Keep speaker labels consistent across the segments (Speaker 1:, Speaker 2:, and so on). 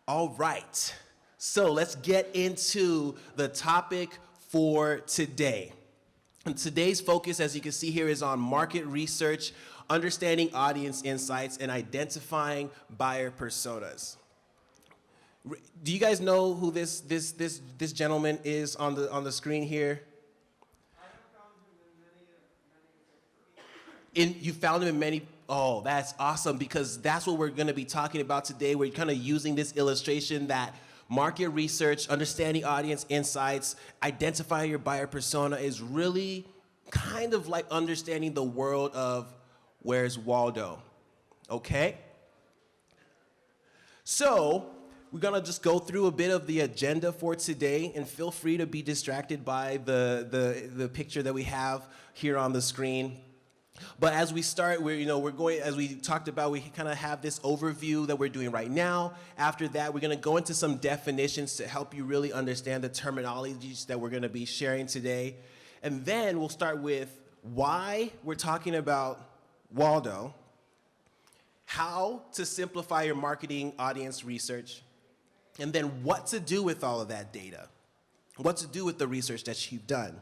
Speaker 1: All right, so let's get into the topic for today. And today's focus, as you can see here, is on market research, understanding audience insights, and identifying buyer personas. Do you guys know who this gentleman is on the screen here? You found him in many. Oh, that's awesome, because that's what we're going to be talking about today. We're kind of using this illustration that market research, understanding audience insights, identifying your buyer persona is really kind of like understanding the world of where's Waldo, okay? So we're going to just go through a bit of the agenda for today, and feel free to be distracted by the picture that we have here on the screen. But as we start, we're going, as we talked about, we kind of have this overview that we're doing right now. After that, we're going to go into some definitions to help you really understand the terminologies that we're going to be sharing today. And then we'll start with why we're talking about Waldo, how to simplify your marketing audience research, and then what to do with all of that data, what to do with the research that you've done.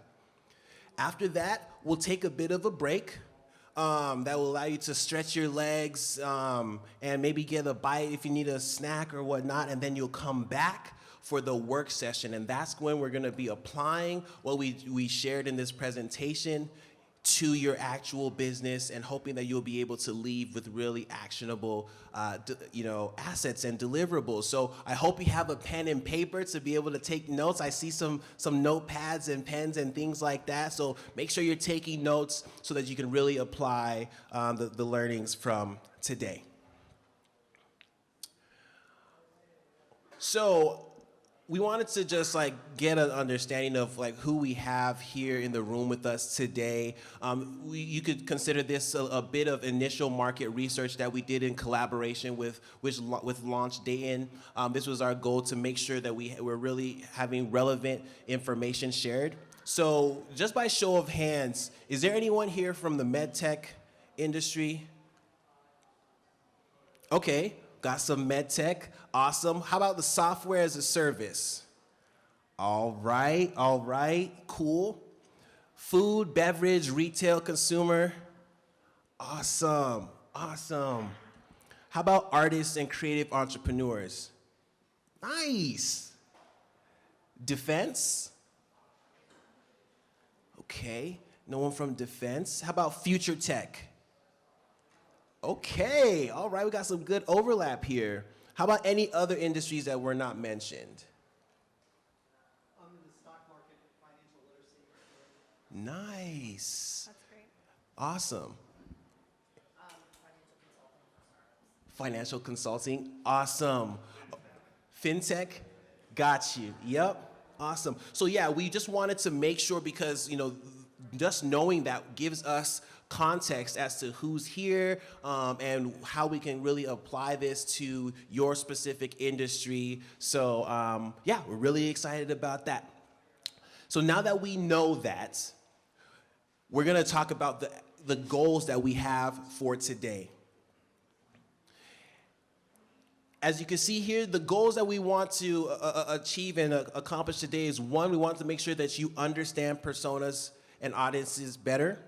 Speaker 1: After that, we'll take a bit of a break. That will allow you to stretch your legs and maybe get a bite if you need a snack or whatnot, and then you'll come back for the work session, and that's when we're going to be applying what we shared in this presentation to your actual business, and hoping that you'll be able to leave with really actionable assets and deliverables. So I hope you have a pen and paper to be able to take notes. I see some notepads and pens and things like that, so make sure you're taking notes so that you can really apply the learnings from today. So we wanted to just get an understanding of who we have here in the room with us today. You could consider this a bit of initial market research that we did in collaboration with Launch Dayton. This was our goal, to make sure that we're really having relevant information shared. So just by show of hands, is there anyone here from the medtech industry? Okay. Got some med tech, awesome. How about the software as a service? All right, cool. Food, beverage, retail, consumer, awesome. How about artists and creative entrepreneurs? Nice. Defense? Okay, no one from defense. How about future tech? Okay, all right, we got some good overlap here. How about any other industries that were not mentioned?
Speaker 2: The stock market, financial literacy.
Speaker 1: Nice.
Speaker 3: That's great.
Speaker 1: Awesome. Financial consulting, awesome. FinTech, got you, yep, awesome. So yeah, we just wanted to make sure, because just knowing that gives us context as to who's here and how we can really apply this to your specific industry. So yeah, we're really excited about that. So now that we know that, we're going to talk about the goals that we have for today. As you can see here, the goals that we want to achieve and accomplish today is, one, we want to make sure that you understand personas and audiences better.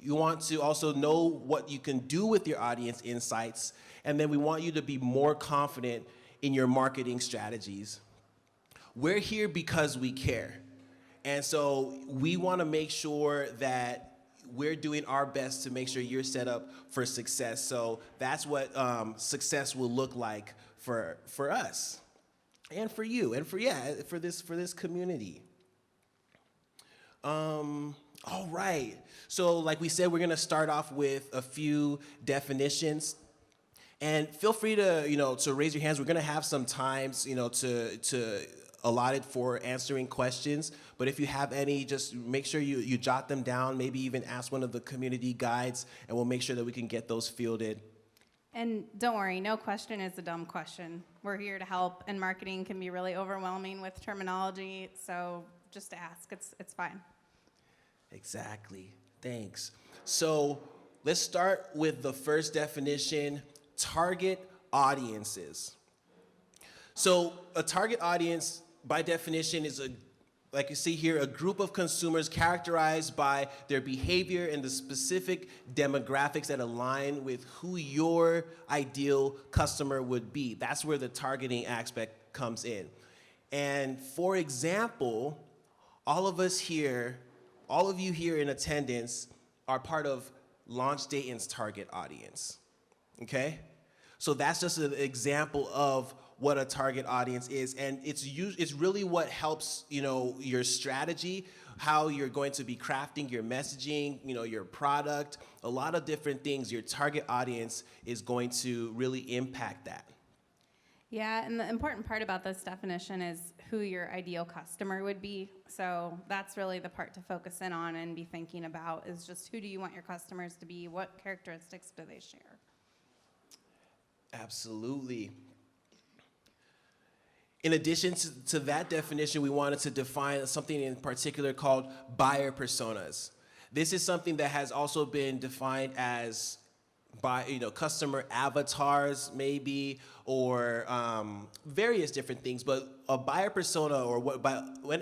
Speaker 1: You want to also know what you can do with your audience insights, and then we want you to be more confident in your marketing strategies. We're here because we care, and so we want to make sure that we're doing our best to make sure you're set up for success. So that's what success will look like for us, and for you, and for this community. All right, so like we said, we're going to start off with a few definitions, and feel free to to raise your hands. We're going to have some times to allot it for answering questions, but if you have any, just make sure you jot them down, maybe even ask one of the community guides, and we'll make sure that we can get those fielded.
Speaker 3: And don't worry, no question is a dumb question. We're here to help, and marketing can be really overwhelming with terminology, so just ask, it's fine.
Speaker 1: Exactly. Thanks. So let's start with the first definition: target audiences. So a target audience, by definition, is like you see here, a group of consumers characterized by their behavior and the specific demographics that align with who your ideal customer would be. That's where the targeting aspect comes in. And for example, all of you here in attendance are part of Launch Dayton's target audience, okay? So that's just an example of what a target audience is, and it's really what helps, your strategy, how you're going to be crafting your messaging, your product, a lot of different things. Your target audience is going to really impact that.
Speaker 3: Yeah, and the important part about this definition is who your ideal customer would be. So that's really the part to focus in on and be thinking about, is just who do you want your customers to be? What characteristics do they share?
Speaker 1: Absolutely. In addition to that definition, we wanted to define something in particular called buyer personas. This is something that has also been defined as by customer avatars maybe, or various different things. But a buyer persona, or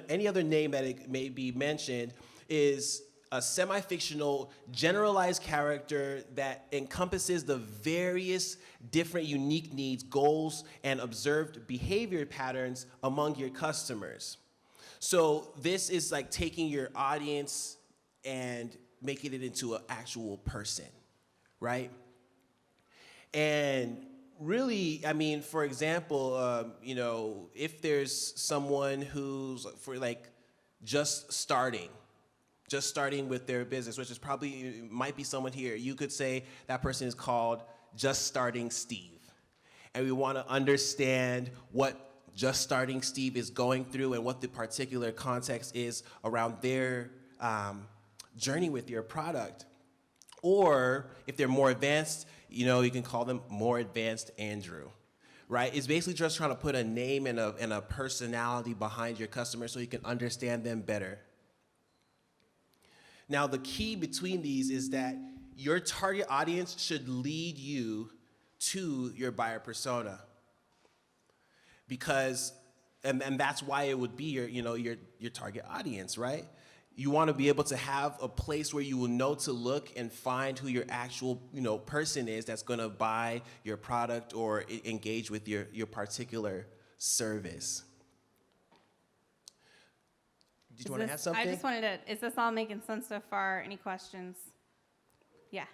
Speaker 1: any other name that it may be mentioned, is a semi-fictional, generalized character that encompasses the various different unique needs, goals, and observed behavior patterns among your customers. So this is like taking your audience and making it into an actual person, right? And really, for example, if there's someone who's just starting with their business, which is might be someone here. You could say that person is called Just Starting Steve. And we want to understand what Just Starting Steve is going through and what the particular context is around their journey with your product. Or if they're more advanced, you can call them More Advanced Andrew. Right? It's basically just trying to put a name and a personality behind your customer so you can understand them better. Now, the key between these is that your target audience should lead you to your buyer persona. Because, and that's why it would be your target audience, right? You want to be able to have a place where you will know to look and find who your actual, person is that's going to buy your product or engage with your particular service. Did you want to add something?
Speaker 3: I just wanted to, is this all making sense so far? Any questions? Yeah.
Speaker 2: Am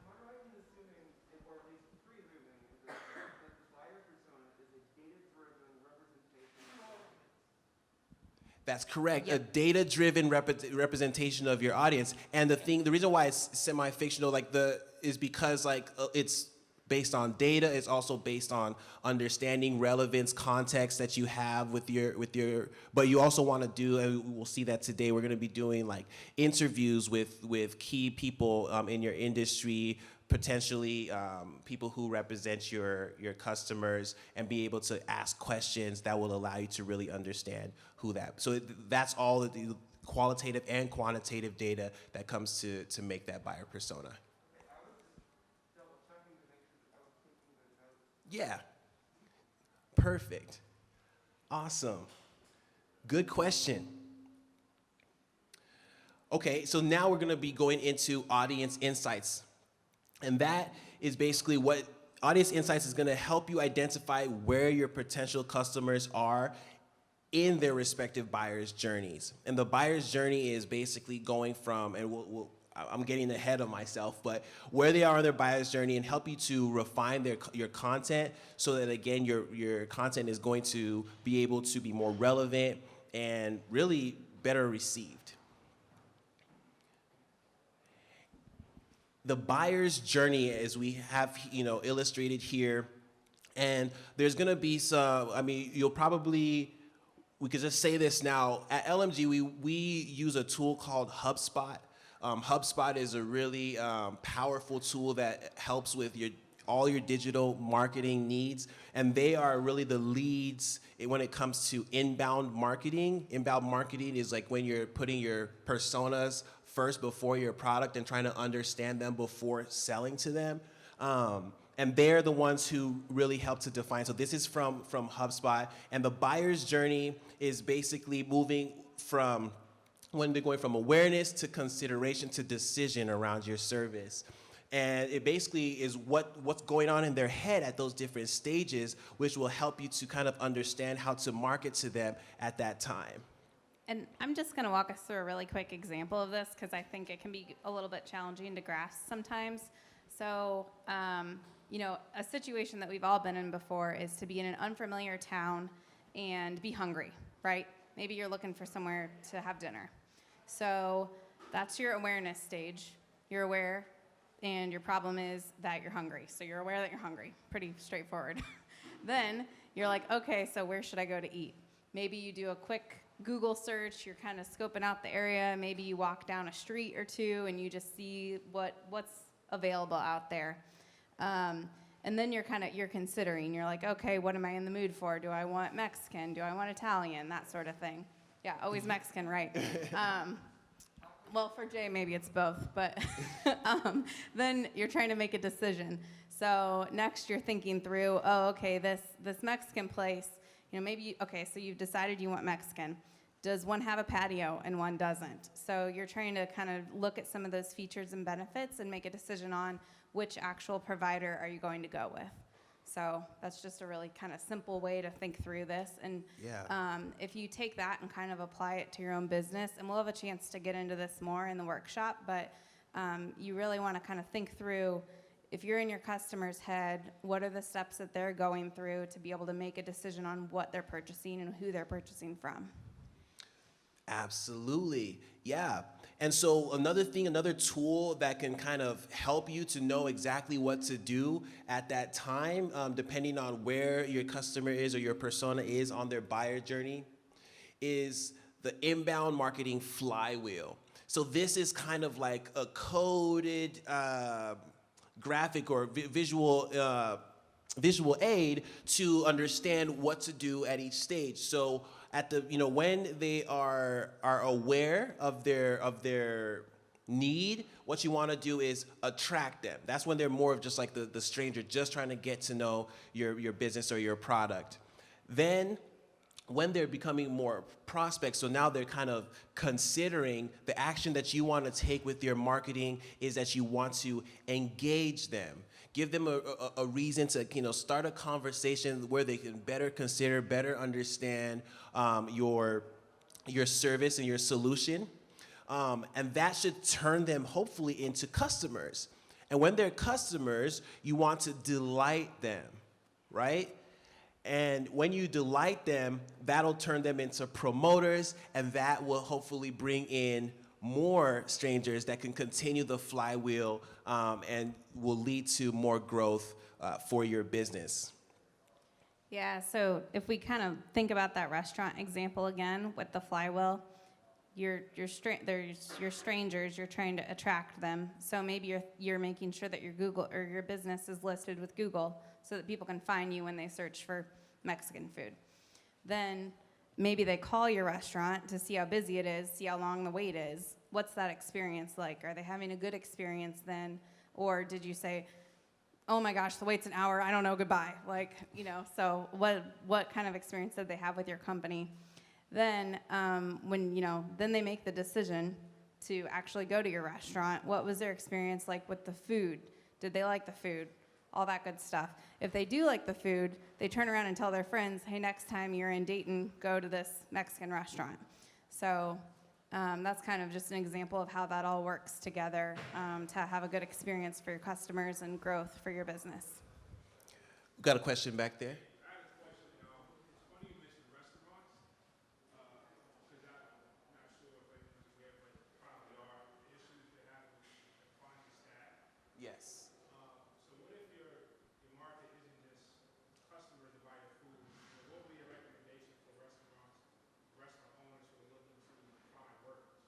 Speaker 2: I right in assuming, or at least presuming, that the buyer persona is a data-driven representation?
Speaker 1: That's correct.
Speaker 3: Yep.
Speaker 1: A data-driven representation of your audience. And the reason why it's semi-fictional, is because it's based on data. It's also based on understanding relevance, context that you have with your. But you also want to do, and we'll see that today. We're going to be doing interviews with key people in your industry, potentially people who represent your customers, and be able to ask questions that will allow you to really understand who that. So that's all the qualitative and quantitative data that comes to make that buyer persona. Yeah. Perfect. Awesome. Good question. Okay, so now we're going to be going into audience insights. And that is basically what audience insights is going to help you identify where your potential customers are in their respective buyers' journeys. And the buyer's journey is basically going from, and I'm getting ahead of myself, but where they are on their buyer's journey, and help you to refine your content so that, again, your content is going to be able to be more relevant and really better received. The buyer's journey, as we have illustrated here, and there's going to be some, we could just say this now. At LMG, we use a tool called HubSpot. HubSpot is a really powerful tool that helps with all your digital marketing needs, and they are really the leads when it comes to inbound marketing. Inbound marketing is like when you're putting your personas first before your product and trying to understand them before selling to them. And they're the ones who really help to define. So this is from HubSpot. And the buyer's journey is basically moving from when they're going from awareness to consideration to decision around your service. And it basically is what's going on in their head at those different stages, which will help you to kind of understand how to market to them at that time.
Speaker 3: And I'm just going to walk us through a really quick example of this because I think it can be a little bit challenging to grasp sometimes. So, a situation that we've all been in before is to be in an unfamiliar town and be hungry, right? Maybe you're looking for somewhere to have dinner. So that's your awareness stage. You're aware, and your problem is that you're hungry. So you're aware that you're hungry. Pretty straightforward. Then you're like, okay, so where should I go to eat? Maybe you do a quick Google search. You're kind of scoping out the area. Maybe you walk down a street or two, and you just see what's available out there. And then you're considering. You're like, okay, what am I in the mood for? Do I want Mexican? Do I want Italian? That sort of thing. Yeah, always Mexican, right? Well, for Jay, maybe it's both, but then you're trying to make a decision. So next you're thinking through, oh, okay, this Mexican place, okay, so you've decided you want Mexican. Does one have a patio and one doesn't? So you're trying to kind of look at some of those features and benefits and make a decision on which actual provider are you going to go with. So that's just a really kind of simple way to think through this. And if you take that and kind of apply it to your own business, and we'll have a chance to get into this more in the workshop, but you really want to kind of think through, if you're in your customer's head, what are the steps that they're going through to be able to make a decision on what they're purchasing and who they're purchasing from.
Speaker 1: Absolutely, yeah. And so another tool that can kind of help you to know exactly what to do at that time, depending on where your customer is or your persona is on their buyer journey, is the inbound marketing flywheel. So this is kind of like a coded graphic or visual aid to understand what to do at each stage. So at the when they are aware of their need, what you want to do is attract them. That's when they're more of just like the stranger, just trying to get to know your business or your product. Then when they're becoming more prospects, so now they're kind of considering the action that you want to take with your marketing is that you want to engage them. Give them a reason to start a conversation where they can better consider, better understand your service and your solution. And that should turn them hopefully into customers. And when they're customers, you want to delight them, right? And when you delight them, that'll turn them into promoters, and that will hopefully bring in more strangers that can continue the flywheel and will lead to more growth for your business.
Speaker 3: Yeah, so if we kind of think about that restaurant example again with the flywheel, you're strangers, you're trying to attract them. So maybe you're making sure that your Google or your business is listed with Google so that people can find you when they search for Mexican food. Then maybe they call your restaurant to see how busy it is, see how long the wait is. What's that experience like? Are they having a good experience then? Or did you say, oh my gosh, the wait's an hour, I don't know, goodbye. So what kind of experience did they have with your company? Then then they make the decision to actually go to your restaurant. What was their experience like with the food? Did they like the food? All that good stuff. If they do like the food, they turn around and tell their friends, hey, next time you're in Dayton, go to this Mexican restaurant. So that's kind of just an example of how that all works together to have a good experience for your customers and growth for your business.
Speaker 1: We've got a question back there. Yes.
Speaker 2: So what if your market isn't just customers that buy your food? What would be your recommendation for restaurant owners who are looking to find workers?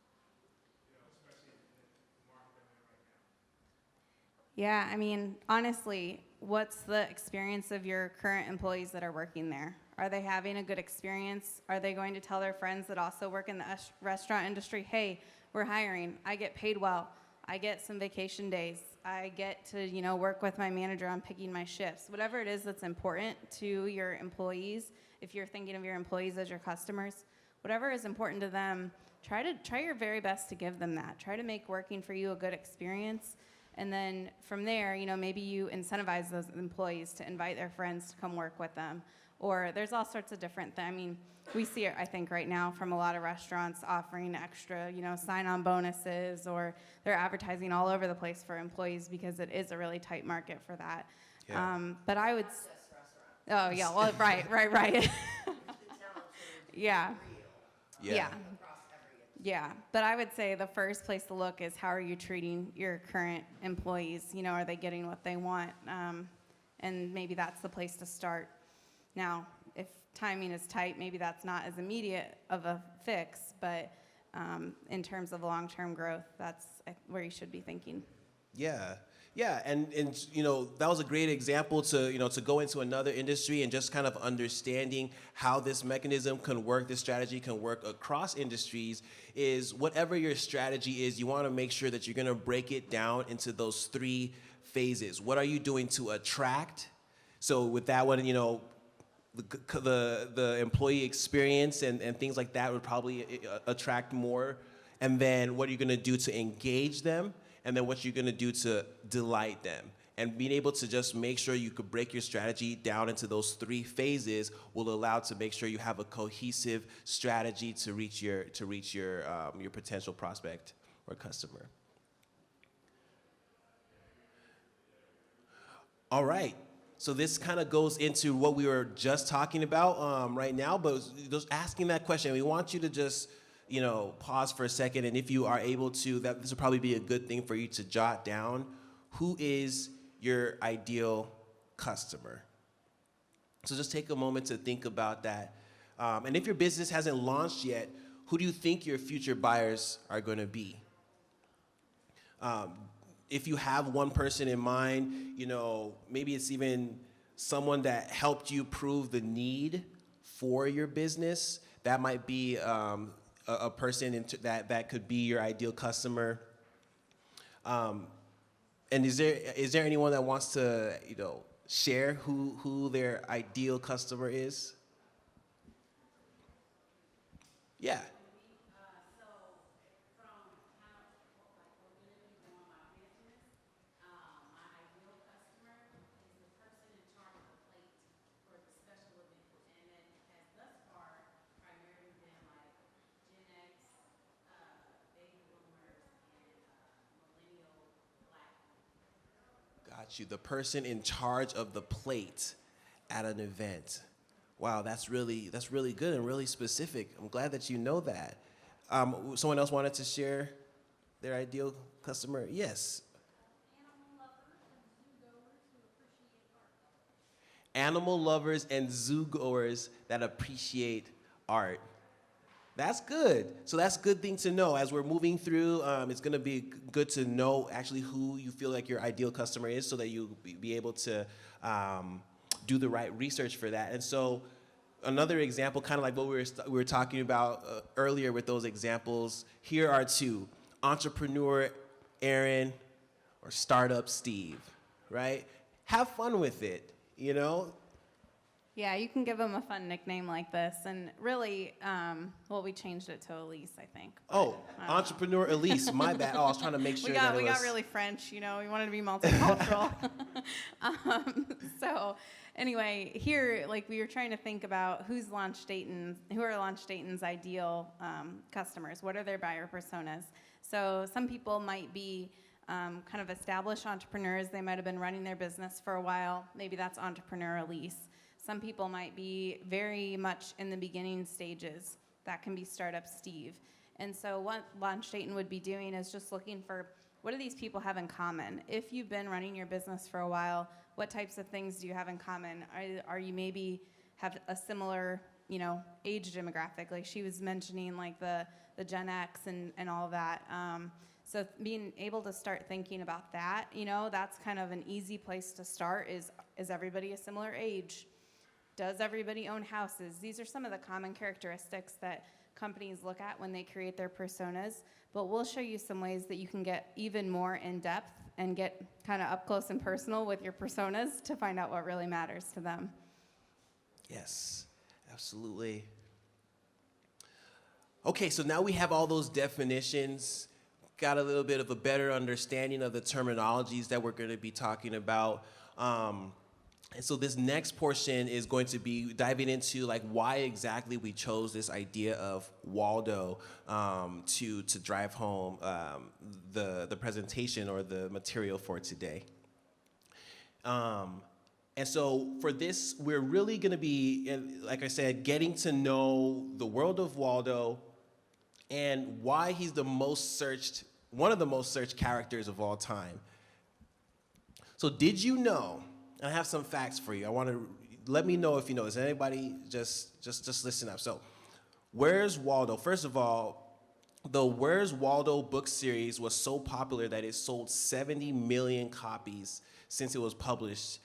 Speaker 2: Especially in the market that we're in right now.
Speaker 3: Yeah, I mean, honestly, what's the experience of your current employees that are working there? Are they having a good experience? Are they going to tell their friends that also work in the restaurant industry, hey, we're hiring, I get paid well, I get some vacation days. I get to, work with my manager on picking my shifts. Whatever it is that's important to your employees, if you're thinking of your employees as your customers, whatever is important to them, try your very best to give them that. Try to make working for you a good experience. And then from there, maybe you incentivize those employees to invite their friends to come work with them. Or there's all sorts of different things. I mean, we see it, I think, right now from a lot of restaurants offering extra, sign-on bonuses, or they're advertising all over the place for employees because it is a really tight market for that.
Speaker 1: Yeah.
Speaker 3: But I would... Oh, yeah, well, right. Yeah.
Speaker 1: Yeah.
Speaker 3: Yeah, but I would say the first place to look is how are you treating your current employees? Are they getting what they want? And maybe that's the place to start. Now, if timing is tight, maybe that's not as immediate of a fix, but in terms of long-term growth, that's where you should be thinking.
Speaker 1: Yeah. Yeah, and that was a great example to go into another industry and just kind of understanding how this mechanism can work, this strategy can work across industries. Is whatever your strategy is, you want to make sure that you're going to break it down into those 3 phases. What are you doing to attract? So with that one, the employee experience and things like that would probably attract more. And then what are you going to do to engage them? And then what you're going to do to delight them. And being able to just make sure you could break your strategy down into those 3 phases will allow to make sure you have a cohesive strategy to reach your potential prospect or customer. All right. So this kind of goes into what we were just talking about right now, but just asking that question. We want you to just pause for a second, and if you are able to, this will probably be a good thing for you to jot down. Who is your ideal customer? So just take a moment to think about that. And if your business hasn't launched yet, who do you think your future buyers are going to be? If you have one person in mind, maybe it's even someone that helped you prove the need for your business. That might be a person that could be your ideal customer. And is there anyone that wants to share who their ideal customer is? Yeah. Got you. The person in charge of the plate at an event. Wow, that's really good and really specific. I'm glad that you know that. Someone else wanted to share their ideal customer? Yes. Animal lovers and zoo goers that appreciate art. That's good. So that's a good thing to know. As we're moving through, it's going to be good to know actually who you feel like your ideal customer is so that you'll be able to do the right research for that. And so another example, kind of like what we were talking about earlier with those examples, here are 2. Entrepreneur Aaron or startup Steve, right? Have fun with it,
Speaker 3: Yeah, you can give them a fun nickname like this. And really, we changed it to Elise, I think.
Speaker 1: Oh, Entrepreneur Elise, my bad. Oh, I was trying to make sure that it was...
Speaker 3: We got really French, we wanted to be multicultural. So anyway, here, we were trying to think about who are Launch Dayton's ideal customers. What are their buyer personas? So some people might be kind of established entrepreneurs. They might have been running their business for a while. Maybe that's Entrepreneur Elise. Some people might be very much in the beginning stages. That can be Startup Steve. And so what Launch Dayton would be doing is just looking for what do these people have in common? If you've been running your business for a while, what types of things do you have in common? Are you maybe have a similar, age demographic? Like she was mentioning the Gen X and all of that. So being able to start thinking about that, that's kind of an easy place to start is everybody a similar age? Does everybody own houses? These are some of the common characteristics that companies look at when they create their personas, but we'll show you some ways that you can get even more in depth and get kind of up close and personal with your personas to find out what really matters to them.
Speaker 1: Yes, absolutely. Okay, so now we have all those definitions, got a little bit of a better understanding of the terminologies that we're going to be talking about. And so this next portion is going to be diving into like why exactly we chose this idea of Waldo to drive home the presentation or the material for today. And so for this, we're really going to be, like I said, getting to know the world of Waldo and why he's the most searched, one of the most searched characters of all time. So did you know, and I have some facts for you. I want to, let me know if you know. Is anybody, just listen up. So Where's Waldo? First of all, the Where's Waldo book series was so popular that it sold 70 million copies since it was published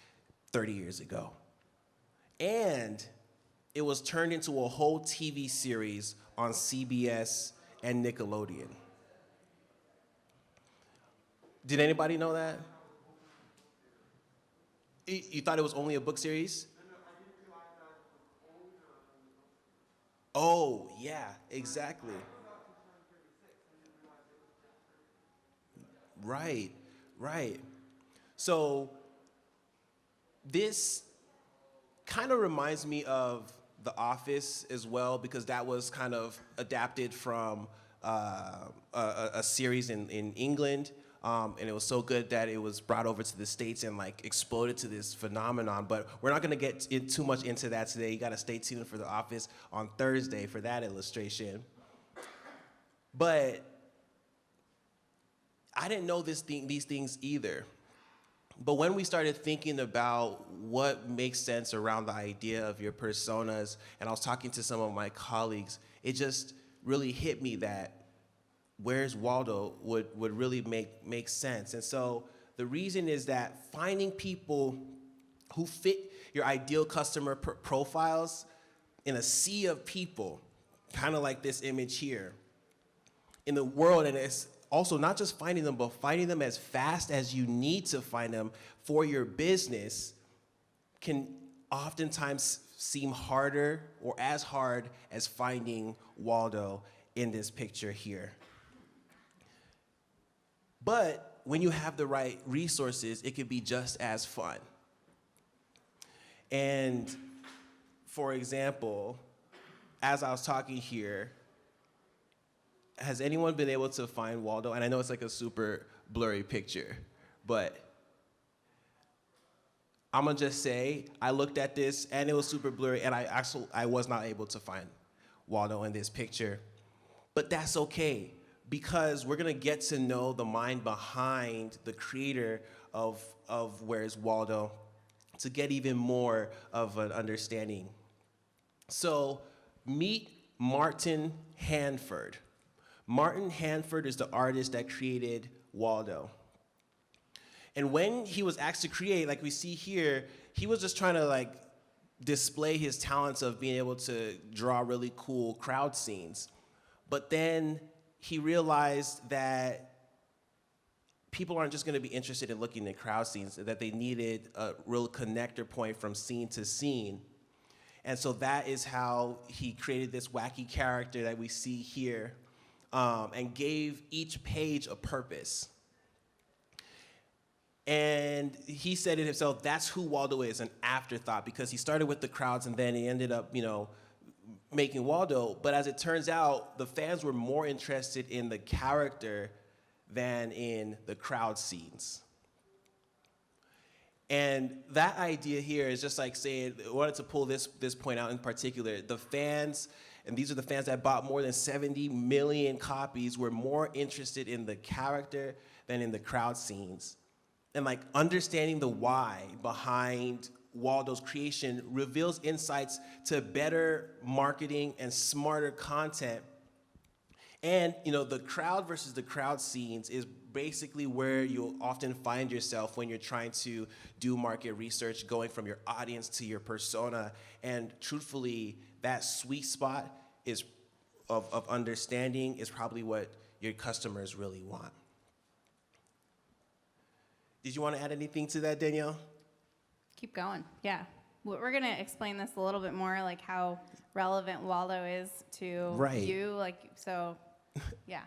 Speaker 1: 30 years ago. And it was turned into a whole TV series on CBS and Nickelodeon. Did anybody know that? You thought it was only a book series? Oh, yeah, exactly. Right, right. So this kind of reminds me of The Office as well, because that was kind of adapted from a series in England, and it was so good that it was brought over to the States and like exploded to this phenomenon. But we're not going to get too much into that today. You got to stay tuned for The Office on Thursday for that illustration. But I didn't know these things either. But when we started thinking about what makes sense around the idea of your personas, and I was talking to some of my colleagues, it just really hit me that Where's Waldo would really make sense. And so the reason is that finding people who fit your ideal customer profiles in a sea of people, kind of like this image here, in the world, and it's also not just finding them, but finding them as fast as you need to find them for your business can oftentimes seem harder or as hard as finding Waldo in this picture here. But when you have the right resources, it can be just as fun. And for example, as I was talking here, has anyone been able to find Waldo? And I know it's like a super blurry picture, but I'm gonna just say, I looked at this and it was super blurry, and I was not able to find Waldo in this picture. But that's okay, because we're gonna get to know the mind behind the creator of Where's Waldo to get even more of an understanding. So meet Martin Hanford. Martin Hanford is the artist that created Waldo. And when he was asked to create, like we see here, he was just trying to like display his talents of being able to draw really cool crowd scenes. But then he realized that people aren't just gonna be interested in looking at crowd scenes, that they needed a real connector point from scene to scene. And so that is how he created this wacky character that we see here, and gave each page a purpose. And he said it himself, that's who Waldo is, an afterthought, because he started with the crowds and then he ended up, making Waldo. But as it turns out, the fans were more interested in the character than in the crowd scenes. And that idea here is just like saying, I wanted to pull this point out in particular. The fans, and these are the fans that bought more than 70 million copies, were more interested in the character than in the crowd scenes. And like understanding the why behind Waldo's creation reveals insights to better marketing and smarter content. And the crowd versus the crowd scenes is basically where you'll often find yourself when you're trying to do market research, going from your audience to your persona. And truthfully, that sweet spot is of understanding is probably what your customers really want. Did you want to add anything to that, Danielle?
Speaker 3: Keep going. Yeah. We're going to explain this a little bit more, like how relevant Waldo is to
Speaker 1: Right.
Speaker 3: you. So, yeah.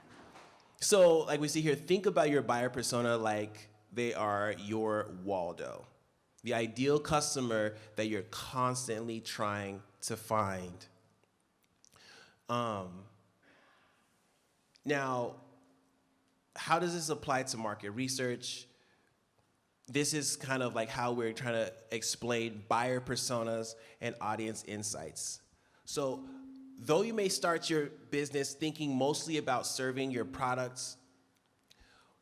Speaker 1: So, like we see here, think about your buyer persona like they are your Waldo, the ideal customer that you're constantly trying to find. Now, how does this apply to market research? This is kind of like how we're trying to explain buyer personas and audience insights. So, though you may start your business thinking mostly about serving your products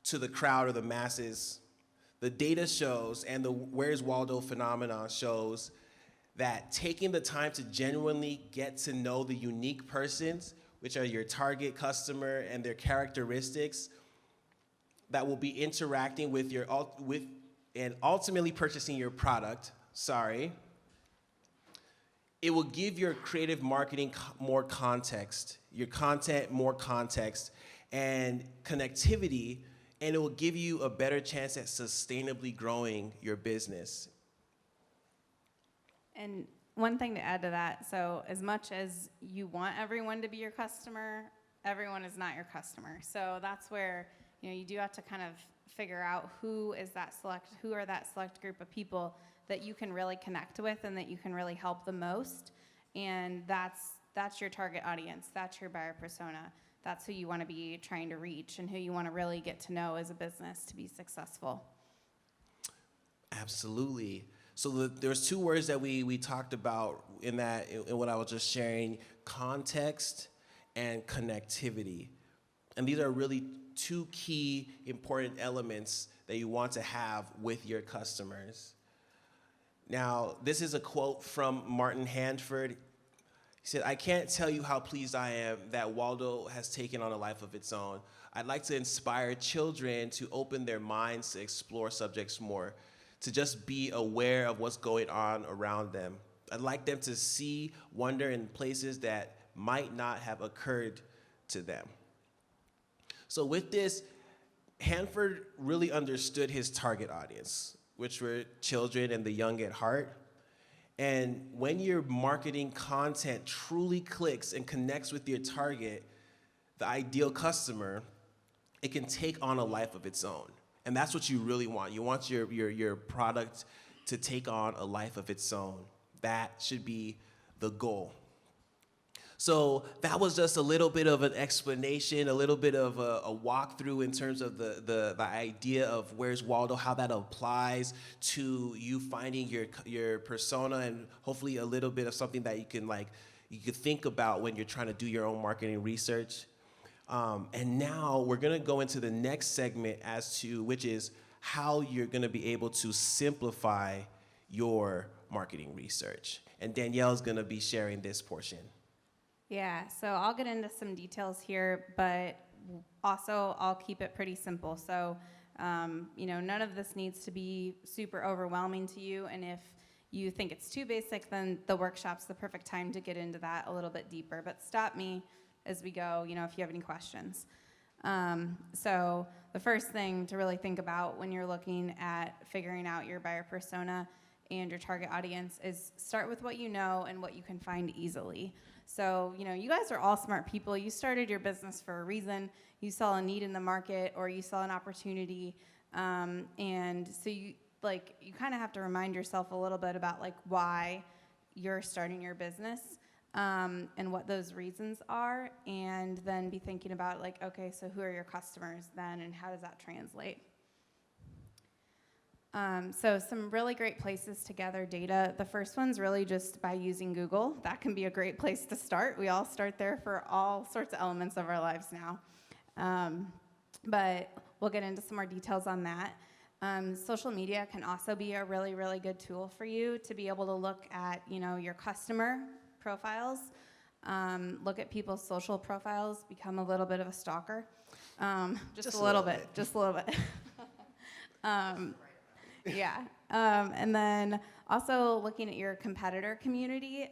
Speaker 1: to the crowd or the masses, the data shows, and the Where's Waldo phenomenon shows that taking the time to genuinely get to know the unique persons, which are your target customer and their characteristics, that will be interacting with and ultimately purchasing your product, it will give your creative marketing more context, your content more context and connectivity, and it will give you a better chance at sustainably growing your business.
Speaker 3: And one thing to add to that, so as much as you want everyone to be your customer, everyone is not your customer. So that's where, you do have to kind of figure out who are that select group of people that you can really connect with and that you can really help the most. And that's your target audience. That's your buyer persona. That's who you want to be trying to reach and who you want to really get to know as a business to be successful.
Speaker 1: Absolutely. So there's two words that we talked about in what I was just sharing: context and connectivity. And these are really two key important elements that you want to have with your customers. Now, this is a quote from Martin Handford. He said, "I can't tell you how pleased I am that Waldo has taken on a life of its own. I'd like to inspire children to open their minds to explore subjects more, to just be aware of what's going on around them. I'd like them to see wonder in places that might not have occurred to them." So with this, Hanford really understood his target audience, which were children and the young at heart. And when your marketing content truly clicks and connects with your target, the ideal customer, it can take on a life of its own. And that's what you really want. You want your product to take on a life of its own. That should be the goal. So that was just a little bit of an explanation, a little bit of a walkthrough in terms of the idea of Where's Waldo, how that applies to you finding your persona, and hopefully a little bit of something that you could think about when you're trying to do your own marketing research. And now we're gonna go into the next segment which is how you're gonna be able to simplify your marketing research. And Danielle's gonna be sharing this portion.
Speaker 3: Yeah, so I'll get into some details here, but also I'll keep it pretty simple. So, none of this needs to be super overwhelming to you, and if you think it's too basic, then the workshop's the perfect time to get into that a little bit deeper. But stop me as we go, if you have any questions. So the first thing to really think about when you're looking at figuring out your buyer persona and your target audience is start with what you know and what you can find easily. So, you guys are all smart people. You started your business for a reason. You saw a need in the market or you saw an opportunity. And so you kind of have to remind yourself a little bit about why you're starting your business and what those reasons are. And then be thinking about okay, so who are your customers then and how does that translate? So some really great places to gather data. The first one's really just by using Google. That can be a great place to start. We all start there for all sorts of elements of our lives now. But we'll get into some more details on that. Social media can also be a really, really good tool for you to be able to look at, your customer profiles, look at people's social profiles, become a little bit of a stalker. Just a little bit. Yeah. And then Also looking at your competitor community,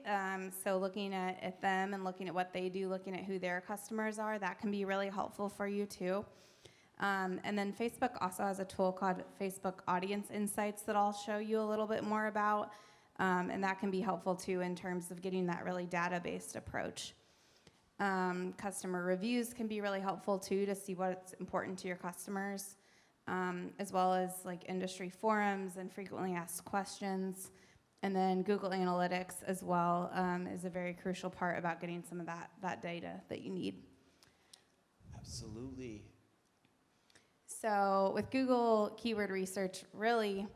Speaker 3: so looking at them and looking at what they do, looking at who their customers are, that can be really helpful for you too. And then Facebook also has a tool called Facebook Audience Insights that I'll show you a little bit more about, and that can be helpful too in terms of getting that really data-based approach. Customer reviews can be really helpful too to see what's important to your customers, as well as like industry forums and frequently asked questions. And then Google Analytics as well is a very crucial part about getting some of that data that you need.
Speaker 1: Absolutely.
Speaker 3: So with Google keyword research, really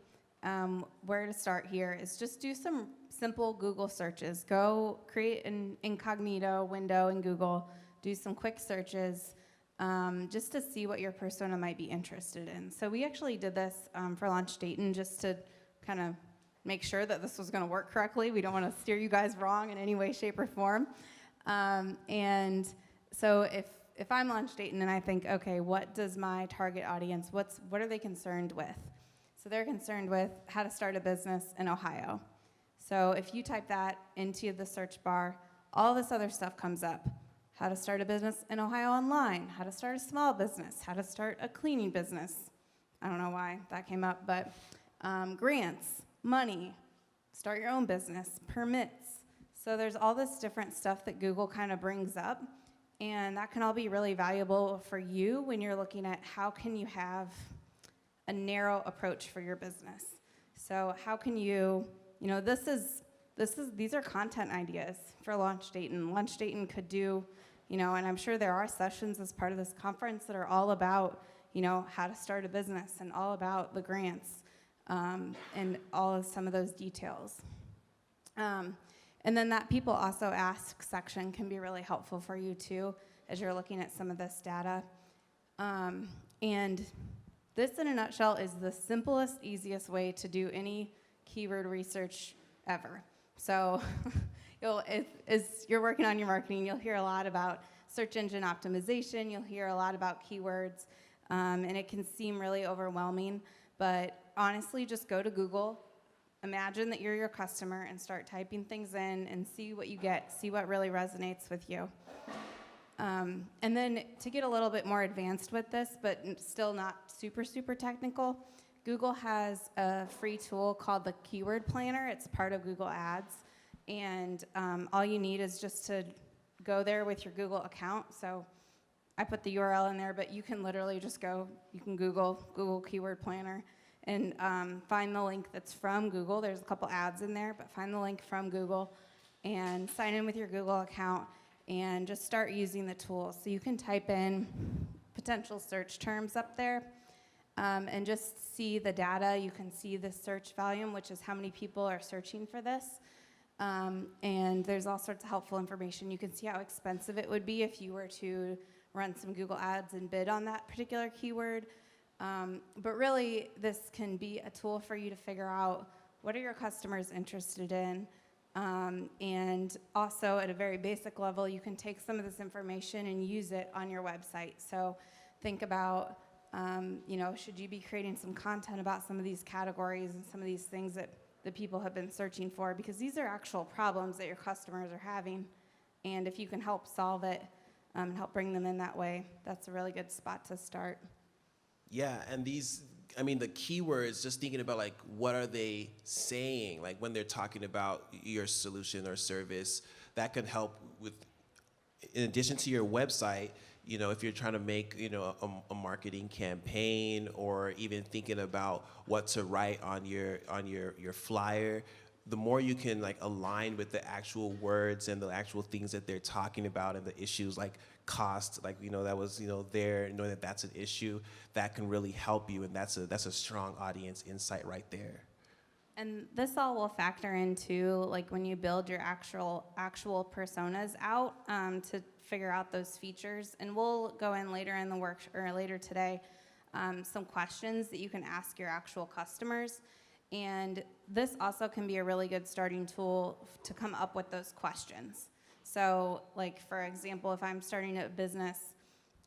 Speaker 3: where to start here is just do some simple Google searches. Go create an incognito window in Google, do some quick searches just to see what your persona might be interested in. So we actually did this for Launch Dayton just to kind of make sure that this was going to work correctly. We don't want to steer you guys wrong in any way, shape, or form. And so if I'm Launch Dayton and I think, okay, what does my target audience, what are they concerned with? So they're concerned with how to start a business in Ohio. So if you type that into the search bar, all this other stuff comes up. How to start a business in Ohio online, how to start a small business, how to start a cleaning business. I don't know why that came up, but grants, money, start your own business, permits. So there's all this different stuff that Google kind of brings up, and that can all be really valuable for you when you're looking at how can you have a narrow approach for your business. So how can you, these are content ideas for Launch Dayton. Launch Dayton could do, and I'm sure there are sessions as part of this conference that are all about, how to start a business and all about the grants and all of some of those details. And then that people also ask section can be really helpful for you too as you're looking at some of this data. And this, in a nutshell, is the simplest, easiest way to do any keyword research ever. So as you're working on your marketing, you'll hear a lot about search engine optimization. You'll hear a lot about keywords, and it can seem really overwhelming. But honestly, just go to Google, imagine that you're your customer, and start typing things in and see what you get, see what really resonates with you. And then to get a little bit more advanced with this, but still not super, super technical, Google has a free tool called the Keyword Planner. It's part of Google Ads. And all you need is just to go there with your Google account. So I put the URL in there, but you can literally just you can Google Keyword Planner and find the link that's from Google. There's a couple ads in there, but find the link from Google and sign in with your Google account and just start using the tool. So you can type in potential search terms up there and just see the data. You can see the search volume, which is how many people are searching for this. And there's all sorts of helpful information. You can see how expensive it would be if you were to run some Google ads and bid on that particular keyword. But really, this can be a tool for you to figure out what are your customers interested in. And also, at a very basic level, you can take some of this information and use it on your website. So think about, should you be creating some content about some of these categories and some of these things that the people have been searching for, because these are actual problems that your customers are having. And if you can help solve it and help bring them in that way, that's a really good spot to start.
Speaker 1: Yeah, and the keywords, just thinking about like, what are they saying? Like when they're talking about your solution or service, that can help with, in addition to your website, if you're trying to make, a marketing campaign, or even thinking about what to write on your flyer, the more you can like align with the actual words and the actual things that they're talking about and the issues like cost, like, that was, there, knowing that that's an issue, that can really help you. And that's a strong audience insight right there.
Speaker 3: And this all will factor into like when you build your actual personas out to figure out those features. And we'll go in later in the later today, some questions that you can ask your actual customers. And this also can be a really good starting tool to come up with those questions. So like, for example, if I'm starting a business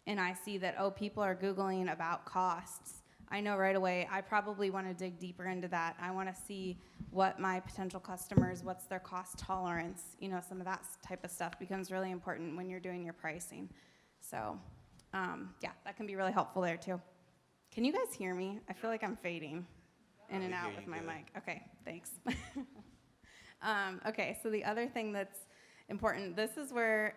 Speaker 3: and I see that, people are Googling about costs, I know right away I probably want to dig deeper into that. I want to see what my potential customers, what's their cost tolerance, some of that type of stuff becomes really important when you're doing your pricing. So, yeah, that can be really helpful there too. Can you guys hear me? I feel like I'm fading in and out with my mic. Okay, thanks. Okay, so the other thing that's important, this is where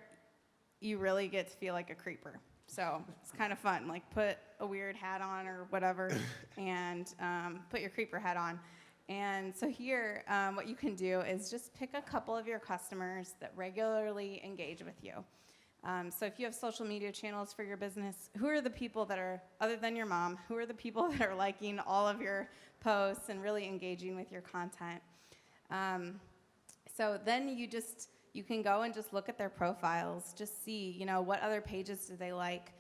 Speaker 3: you really get to feel like a creeper. So it's kind of fun, like put a weird hat on or whatever and put your creeper hat on. And so here, what you can do is just pick a couple of your customers that regularly engage with you. So if you have social media channels for your business, who are the people that are, other than your mom, who are the people that are liking all of your posts and really engaging with your content? So then you can go and just look at their profiles, just see, what other pages do they like,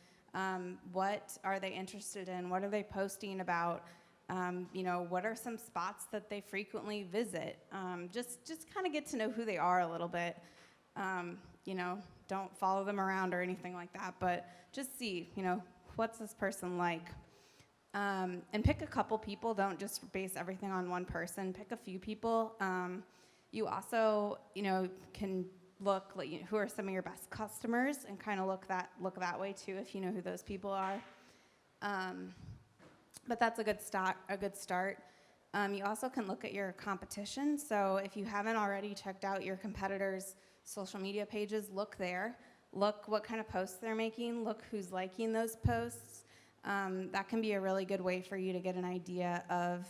Speaker 3: what are they interested in, what are they posting about, what are some spots that they frequently visit. Just kind of get to know who they are a little bit. Don't follow them around or anything like that, but just see, what's this person like. And pick a couple people, don't just base everything on one person, pick a few people. You also, can look like who are some of your best customers and kind of look that way too if you know who those people are. But that's a good start. You also can look at your competition. So if you haven't already checked out your competitors' social media pages, look there. Look what kind of posts they're making. Look who's liking those posts. That can be a really good way for you to get an idea of,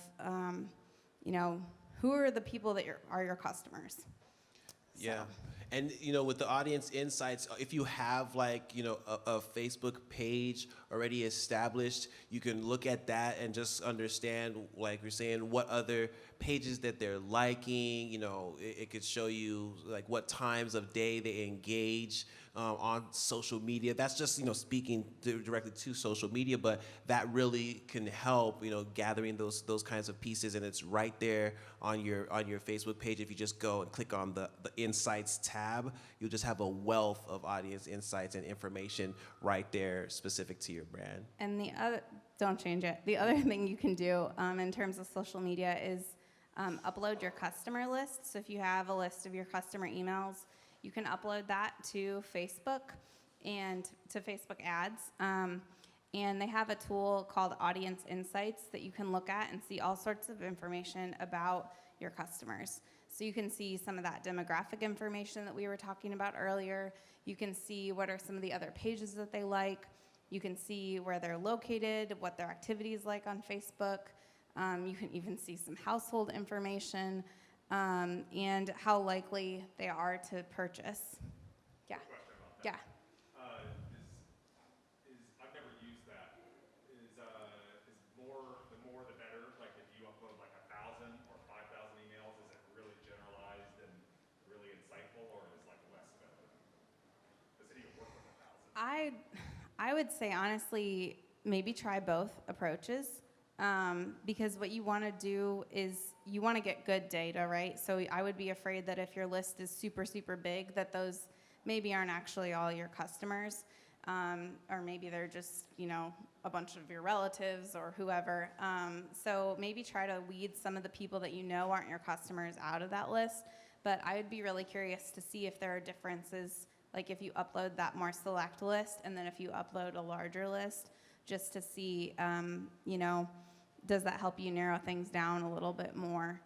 Speaker 3: who are the people that are your customers?
Speaker 1: Yeah. And, with the audience insights, if you have a Facebook page already established, you can look at that and just understand, like you're saying, what other pages that they're liking. It could show you what times of day they engage on social media. That's just, speaking directly to social media, but that really can help, gathering those kinds of pieces. And it's right there on your Facebook page. If you just go and click on the Insights tab, you'll just have a wealth of audience insights and information right there specific to your brand.
Speaker 3: And don't change it. The other thing you can do in terms of social media is upload your customer list. So if you have a list of your customer emails, you can upload that to Facebook and to Facebook ads. And they have a tool called Audience Insights that you can look at and see all sorts of information about your customers. So you can see some of that demographic information that we were talking about earlier. You can see what are some of the other pages that they like. You can see where they're located, what their activity is like on Facebook. You can even see some household information. And how likely they are to purchase. Yeah.
Speaker 4: Question about that.
Speaker 3: Yeah.
Speaker 4: I've never used that. Is the more the better? Like if you upload 1,000 or 5,000 emails, is it really generalized and really insightful, or is less better? Does it even work with 1,000?
Speaker 3: I would say honestly, maybe try both approaches. Because what you want to do is you want to get good data, right? So I would be afraid that if your list is super, super big, that those maybe aren't actually all your customers, or maybe they're just, a bunch of your relatives or whoever. So maybe try to weed some of the people that aren't your customers out of that list. But I would be really curious to see if there are differences, like if you upload that more select list and then if you upload a larger list, just to see, does that help you narrow things down a little bit more?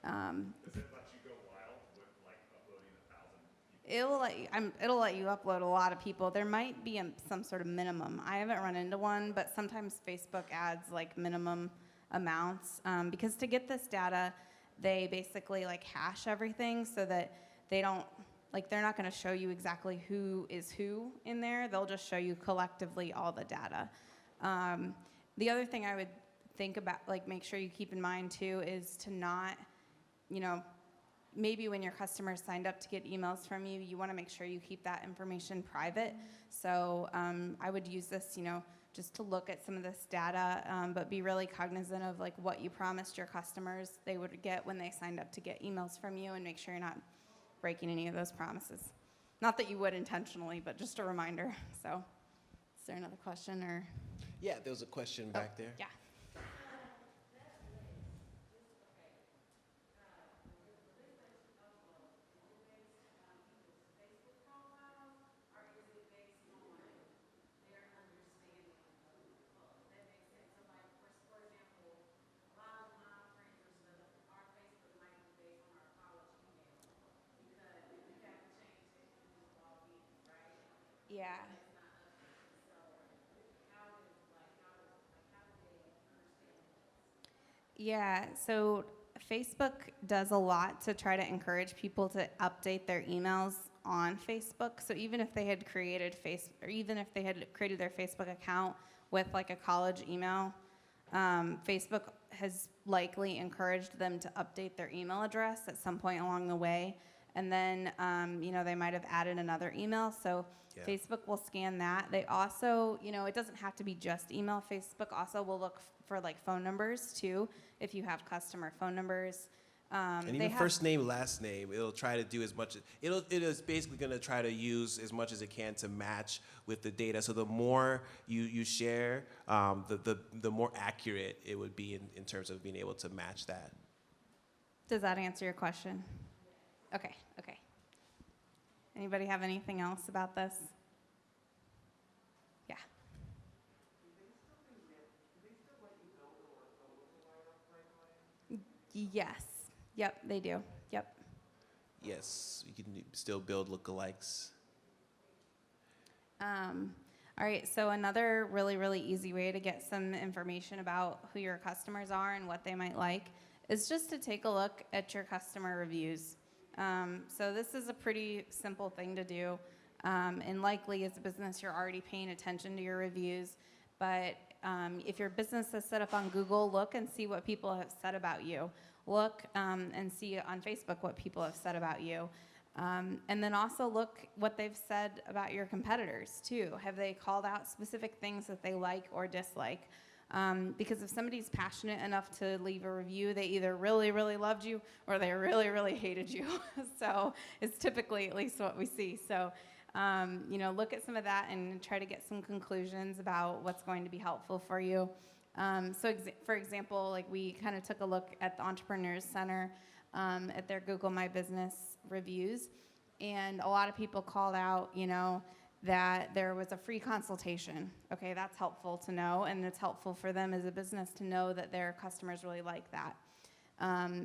Speaker 4: Does it let you go wild with uploading 1,000 people?
Speaker 3: It'll let you upload a lot of people. There might be some sort of minimum. I haven't run into one, but sometimes Facebook adds minimum amounts because to get this data, they basically hash everything so that they don't they're not going to show you exactly who is who in there. They'll just show you collectively all the data. The other thing I would think about, make sure you keep in mind too, is to not, maybe when your customers signed up to get emails from you, you want to make sure you keep that information private. So I would use this, just to look at some of this data, but be really cognizant of what you promised your customers they would get when they signed up to get emails from you, and make sure you're not breaking any of those promises. Not that you would intentionally, but just a reminder. So is there another question or?
Speaker 1: Yeah, there was a question back there.
Speaker 3: Yeah. Yeah. Yeah, so Facebook does a lot to try to encourage people to update their emails on Facebook. So even if they had created or even if they had created their Facebook account with like a college email, Facebook has likely encouraged them to update their email address at some point along the way. And then, they might have added another email. So
Speaker 1: Yeah.
Speaker 3: Facebook will scan that. They also, it doesn't have to be just email. Facebook also will look for like phone numbers too, if you have customer phone numbers.
Speaker 1: And
Speaker 3: They
Speaker 1: even
Speaker 3: have-
Speaker 1: first name, last name, it'll try to do as much. It is basically going to try to use as much as it can to match with the data. So the more you share, the more accurate it would be in terms of being able to match that.
Speaker 3: Does that answer your question? Okay. Anybody have anything else about this? Yeah. Yes. Yep, they do. Yep.
Speaker 1: Yes, you can still build lookalikes.
Speaker 3: All right, so another really, really easy way to get some information about who your customers are and what they might like is just to take a look at your customer reviews. So this is a pretty simple thing to do. And likely as a business, you're already paying attention to your reviews. But if your business is set up on Google, look and see what people have said about you. Look and see on Facebook what people have said about you. And then also look what they've said about your competitors too. Have they called out specific things that they like or dislike? Because if somebody's passionate enough to leave a review, they either really, really loved you or they really, really hated you. So it's typically at least what we see. So, look at some of that and try to get some conclusions about what's going to be helpful for you. For example, like we kind of took a look at the Entrepreneurs Center at their Google My Business reviews, and a lot of people called out, that there was a free consultation. Okay, that's helpful to know, and it's helpful for them as a business to know that their customers really like that.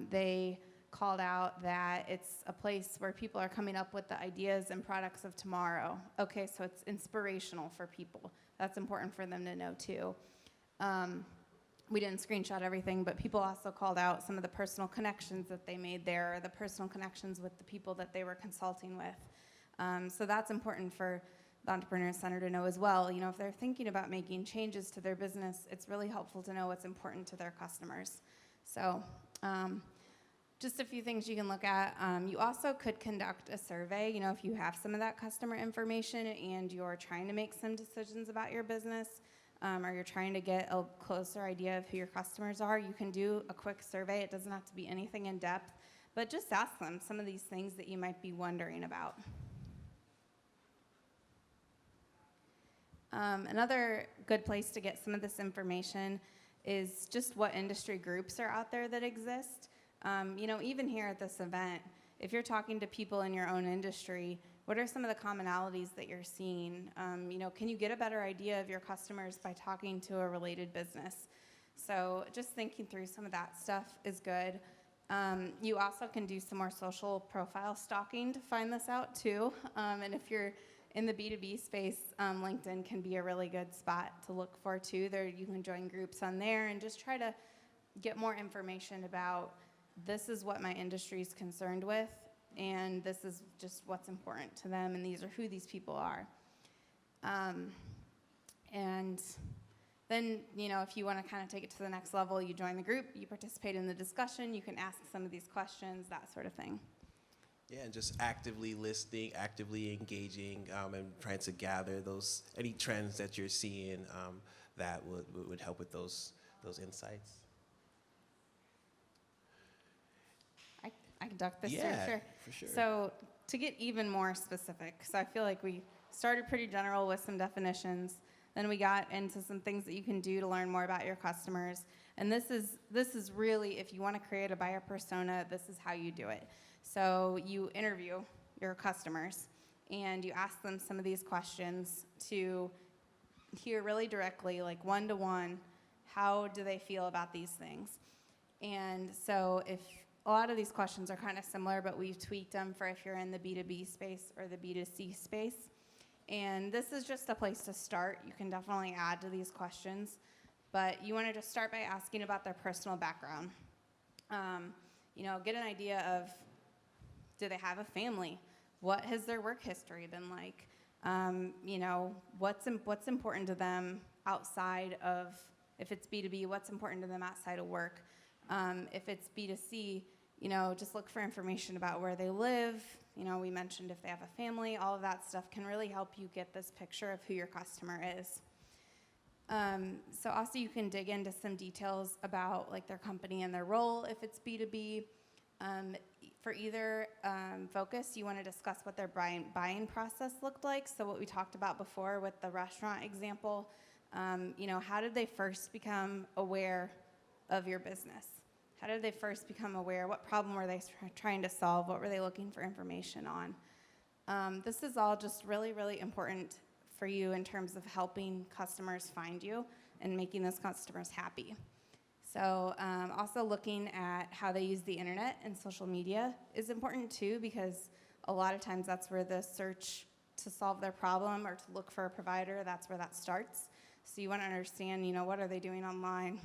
Speaker 3: They called out that it's a place where people are coming up with the ideas and products of tomorrow. Okay, so it's inspirational for people. That's important for them to know too. We didn't screenshot everything, but people also called out some of the personal connections that they made there, or the personal connections with the people that they were consulting with. So that's important for the Entrepreneur Center to know as well. If they're thinking about making changes to their business, it's really helpful to know what's important to their customers. So just a few things you can look at. You also could conduct a survey, if you have some of that customer information and you're trying to make some decisions about your business, or you're trying to get a closer idea of who your customers are, you can do a quick survey. It doesn't have to be anything in depth, but just ask them some of these things that you might be wondering about. Another good place to get some of this information is just what industry groups are out there that exist. Even here at this event, if you're talking to people in your own industry, what are some of the commonalities that you're seeing? Can you get a better idea of your customers by talking to a related business? So just thinking through some of that stuff is good. You also can do some more social profile stalking to find this out too. And if you're in the B2B space, LinkedIn can be a really good spot to look for too. There, you can join groups on there and just try to get more information about this is what my industry is concerned with, and this is just what's important to them, and these are who these people are. And then, if you want to kind of take it to the next level, you join the group, you participate in the discussion, you can ask some of these questions, that sort of thing.
Speaker 1: Yeah, and just actively listening, actively engaging, and trying to gather any trends that you're seeing that would help with those insights.
Speaker 3: I can duck this
Speaker 1: Yeah,
Speaker 3: through, sure.
Speaker 1: for sure.
Speaker 3: So to get even more specific, so I feel like we started pretty general with some definitions, then we got into some things that you can do to learn more about your customers. And this is really, if you want to create a buyer persona, this is how you do it. So you interview your customers and you ask them some of these questions to hear really directly, like one-to-one, how do they feel about these things? And so if a lot of these questions are kind of similar, but we've tweaked them for if you're in the B2B space or the B2C space. And this is just a place to start. You can definitely add to these questions, but you want to just start by asking about their personal background. Get an idea of, do they have a family? What has their work history been like? What's important to them outside of, if it's B2B, what's important to them outside of work? If it's B2C, just look for information about where they live. We mentioned if they have a family, all of that stuff can really help you get this picture of who your customer is. So also you can dig into some details about like their company and their role if it's B2B. For either focus, you want to discuss what their buying process looked like. So what we talked about before with the restaurant example, how did they first become aware of your business? How did they first become aware? What problem were they trying to solve? What were they looking for information on? This is all just really, really important for you in terms of helping customers find you and making those customers happy. So also looking at how they use the internet and social media is important too, because a lot of times that's where the search to solve their problem or to look for a provider, that's where that starts. So you want to understand, what are they doing online?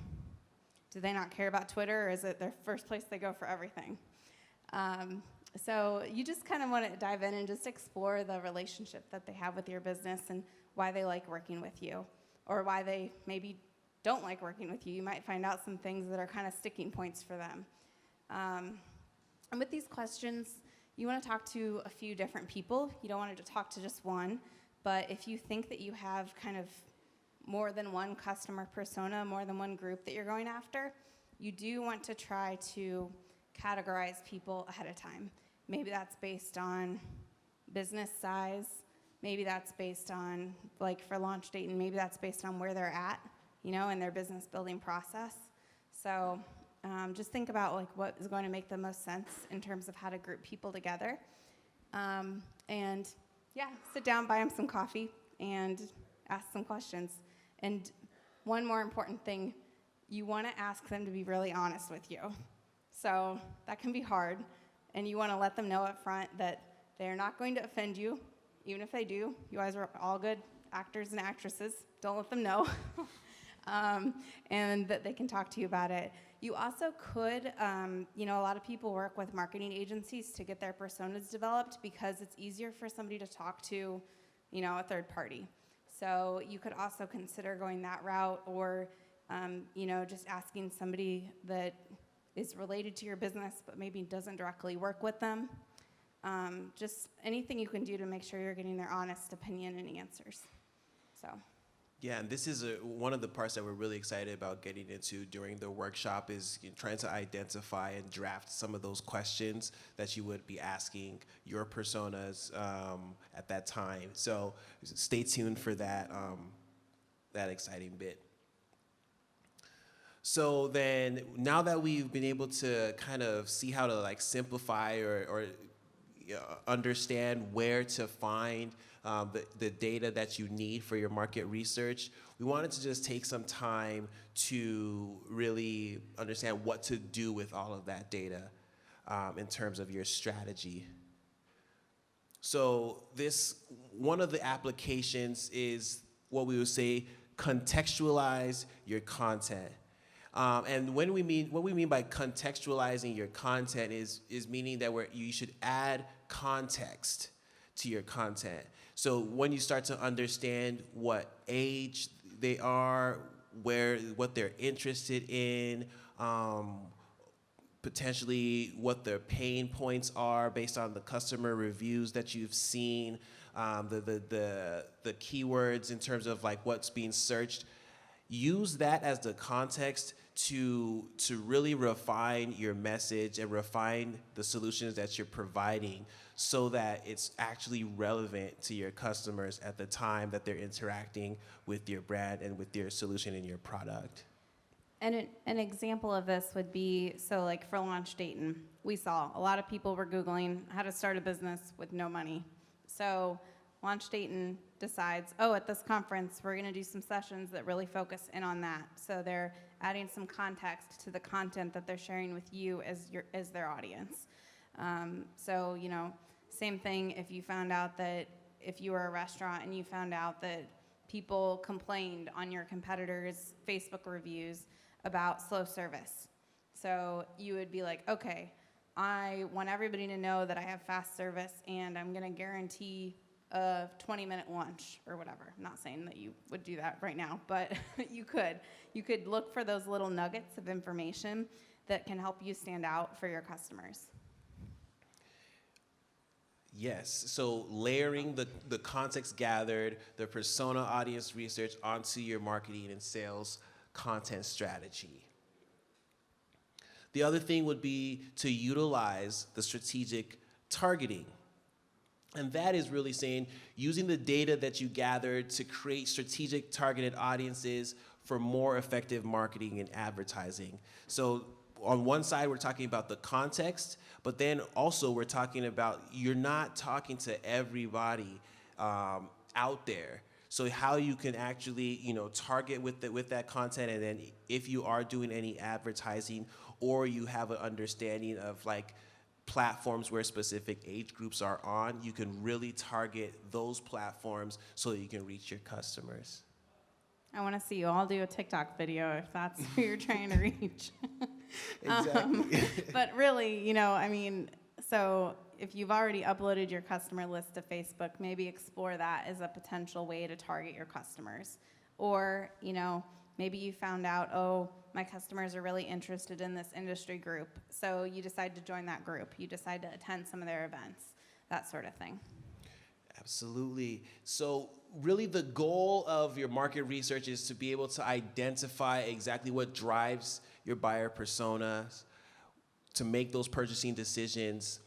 Speaker 3: Do they not care about Twitter, or is it their first place they go for everything? So you just kind of want to dive in and just explore the relationship that they have with your business and why they like working with you, or why they maybe don't like working with you. You might find out some things that are kind of sticking points for them. And with these questions, you want to talk to a few different people. You don't want to talk to just one, but if you think that you have kind of more than one customer persona, more than one group that you're going after, you do want to try to categorize people ahead of time. Maybe that's based on business size. Maybe that's based on, like for launch date, and maybe that's based on where they're at, in their business building process. So just think about like what is going to make the most sense in terms of how to group people together. And yeah, sit down, buy them some coffee, and ask some questions. And one more important thing, you want to ask them to be really honest with you. So that can be hard, and you want to let them know up front that they're not going to offend you. Even if they do, you guys are all good actors and actresses. Don't let them know. And that they can talk to you about it. You also could, a lot of people work with marketing agencies to get their personas developed because it's easier for somebody to talk to, a third party. So you could also consider going that route, or, just asking somebody that is related to your business but maybe doesn't directly work with them. Just anything you can do to make sure you're getting their honest opinion and answers. So.
Speaker 1: Yeah, and this is one of the parts that we're really excited about getting into during the workshop is trying to identify and draft some of those questions that you would be asking your personas at that time. So stay tuned for that, that exciting bit. So then, now that we've been able to kind of see how to like simplify or understand where to find the data that you need for your market research, we wanted to just take some time to really understand what to do with all of that data in terms of your strategy. So one of the applications is what we would say, contextualize your content. And what we mean by contextualizing your content is meaning that you should add context to your content. So when you start to understand what age they are, what they're interested in, potentially what their pain points are based on the customer reviews that you've seen, the keywords in terms of like what's being searched, use that as the context to really refine your message and refine the solutions that you're providing so that it's actually relevant to your customers at the time that they're interacting with your brand and with your solution and your product.
Speaker 3: And an example of this would be, so like for Launch Dayton, we saw a lot of people were Googling how to start a business with no money. So Launch Dayton decides, at this conference, we're going to do some sessions that really focus in on that. So they're adding some context to the content that they're sharing with you as their audience. So, same thing if you found out that if you were a restaurant and you found out that people complained on your competitors' Facebook reviews about slow service. So you would be like, okay, I want everybody to know that I have fast service and I'm gonna guarantee a 20-minute lunch or whatever. I'm not saying that you would do that right now, but you could. You could look for those little nuggets of information that can help you stand out for your customers.
Speaker 1: Yes, so layering the context gathered, the persona audience research onto your marketing and sales content strategy. The other thing would be to utilize the strategic targeting. And that is really saying using the data that you gathered to create strategic targeted audiences for more effective marketing and advertising. So on one side, we're talking about the context, but then also we're talking about you're not talking to everybody out there. So how you can actually, target with that content, and then if you are doing any advertising or you have an understanding of like platforms where specific age groups are on, you can really target those platforms so that you can reach your customers.
Speaker 3: I want to see you all do a TikTok video if that's who you're trying to reach.
Speaker 1: Exactly.
Speaker 3: But really, so if you've already uploaded your customer list to Facebook, maybe explore that as a potential way to target your customers. Or, maybe you found out, oh, my customers are really interested in this industry group. So you decide to join that group. You decide to attend some of their events, that sort of thing.
Speaker 1: Absolutely. So really the goal of your market research is to be able to identify exactly what drives your buyer personas, to make those purchasing decisions,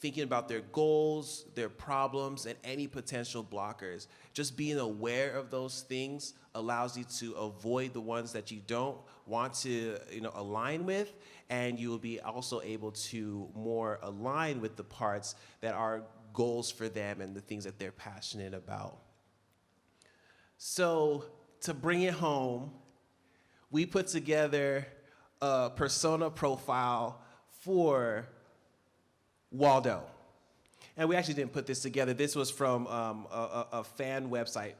Speaker 1: thinking about their goals, their problems, and any potential blockers. Just being aware of those things allows you to avoid the ones that you don't want to align with, and you will be also able to more align with the parts that are goals for them and the things that they're passionate about. So to bring it home, we put together a persona profile for Waldo. And we actually didn't put this together. This was from a fan website.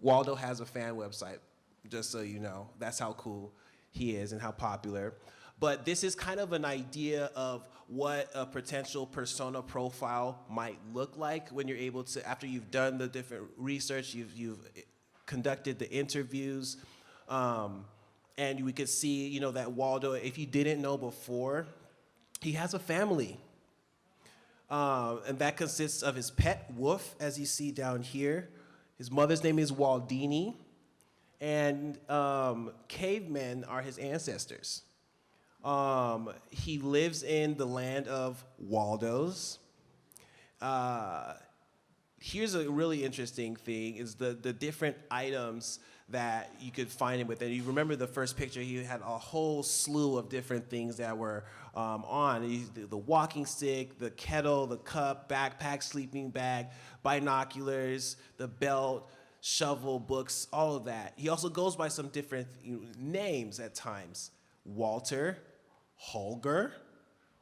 Speaker 1: Waldo has a fan website, just so you know. That's how cool he is and how popular. But this is kind of an idea of what a potential persona profile might look like when you're able to, after you've done the different research, you've conducted the interviews, and we could see, that Waldo, if you didn't know before, he has a family. And that consists of his pet, Wolf, as you see down here. His mother's name is Waldini, and cavemen are his ancestors. He lives in the land of Waldos. Here's a really interesting thing, is the different items that you could find him with. And you remember the first picture, he had a whole slew of different things that were on. The walking stick, the kettle, the cup, backpack, sleeping bag, binoculars, the belt, shovel, books, all of that. He also goes by some different names at times. Walter, Holger,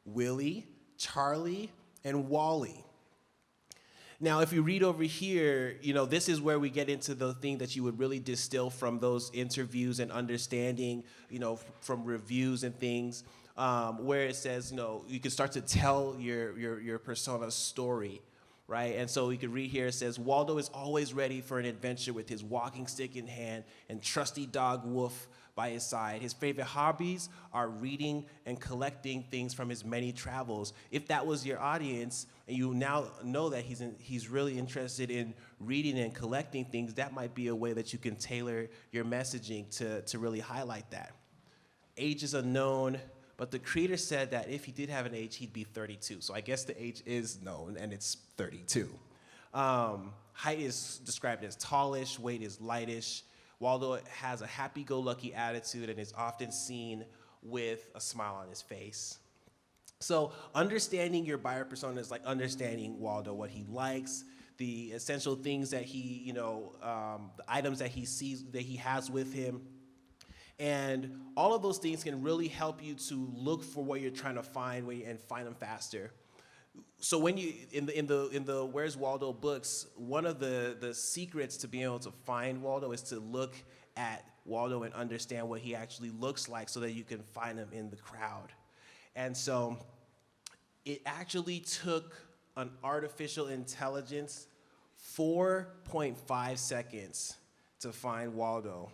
Speaker 1: Willie, Charlie, and Wally. Now, if you read over here, this is where we get into the thing that you would really distill from those interviews and understanding, from reviews and things, where it says, you can start to tell your persona's story, right? And so you can read here, it says, Waldo is always ready for an adventure with his walking stick in hand and trusty dog Wolf by his side. His favorite hobbies are reading and collecting things from his many travels. If that was your audience, and you now know that he's really interested in reading and collecting things, that might be a way that you can tailor your messaging to really highlight that. Age is unknown, but the creator said that if he did have an age, he'd be 32. So I guess the age is known, and it's 32. Height is described as tallish, weight is lightish. Waldo has a happy-go-lucky attitude and is often seen with a smile on his face. So understanding your buyer persona is like understanding Waldo, what he likes, the essential things that he, the items that he sees, that he has with him. And all of those things can really help you to look for what you're trying to find and find them faster. So when you in the Where's Waldo books, one of the secrets to being able to find Waldo is to look at Waldo and understand what he actually looks like, so that you can find him in the crowd. And so it actually took an artificial intelligence 4.5 seconds to find Waldo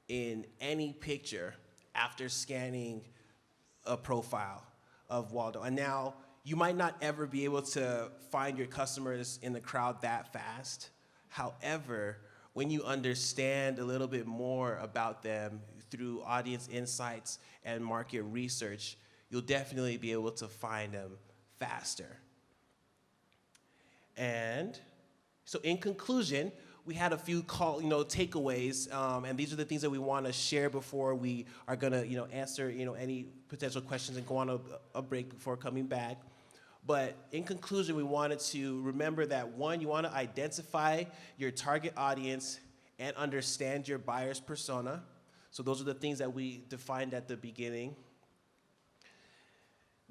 Speaker 1: in any picture after scanning a profile of Waldo. And now, you might not ever be able to find your customers in the crowd that fast. However, when you understand a little bit more about them through audience insights and market research, you'll definitely be able to find them faster. And so in conclusion, we had a few takeaways, and these are the things that we want to share before we are going to, answer, any potential questions and go on a break before coming back. But in conclusion, we wanted to remember that, one, you want to identify your target audience and understand your buyer's persona. So those are the things that we defined at the beginning.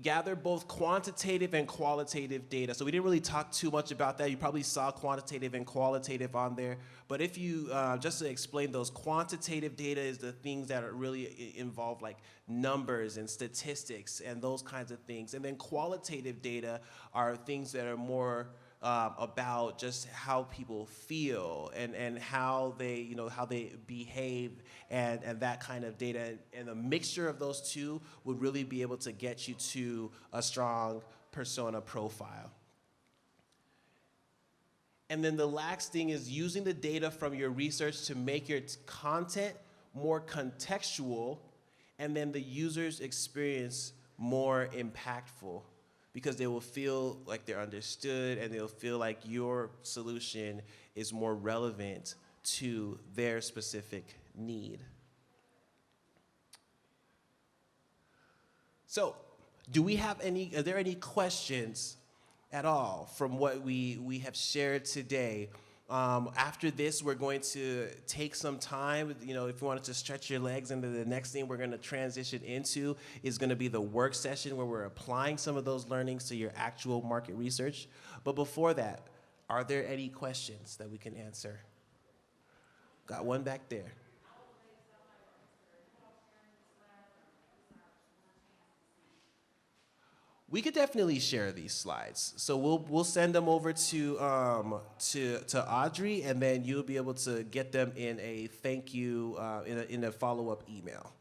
Speaker 1: Gather both quantitative and qualitative data. So we didn't really talk too much about that. You probably saw quantitative and qualitative on there. But if you, just to explain those, quantitative data is the things that are really involve like numbers and statistics and those kinds of things. And then qualitative data are things that are more about just how people feel and how they, how they behave and that kind of data. And a mixture of those two would really be able to get you to a strong persona profile. And then the last thing is using the data from your research to make your content more contextual and then the user's experience more impactful, because they will feel like they're understood and they'll feel like your solution is more relevant to their specific need. So, are there any questions at all from what we have shared today? After this, we're going to take some time, if you wanted to stretch your legs, and the next thing we're going to transition into is going to be the work session where we're applying some of those learnings to your actual market research. But before that, are there any questions that we can answer? Got one back there. We could definitely share these slides. So we'll send them over to Audrey, and then you'll be able to get them in a thank you in a follow-up email.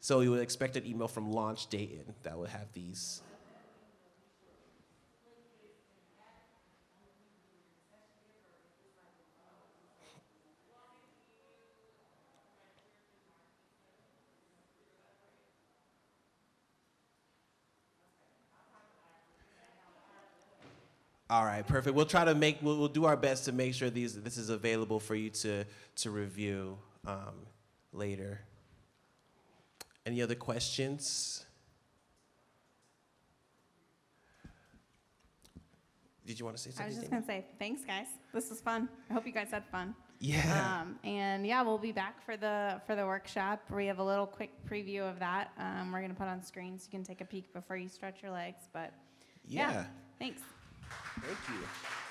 Speaker 1: So you would expect an email from Launch Dayton that would have these. All right, perfect. We'll try to we'll do our best to make sure this is available for you to review later. Any other questions? Did you want to say something?
Speaker 3: I was just going to say, thanks, guys. This was fun. I hope you guys had fun.
Speaker 1: Yeah.
Speaker 3: And yeah, we'll be back for the workshop. We have a little quick preview of that. We're going to put on screen so you can take a peek before you stretch your legs. But yeah, thanks.
Speaker 1: Thank you.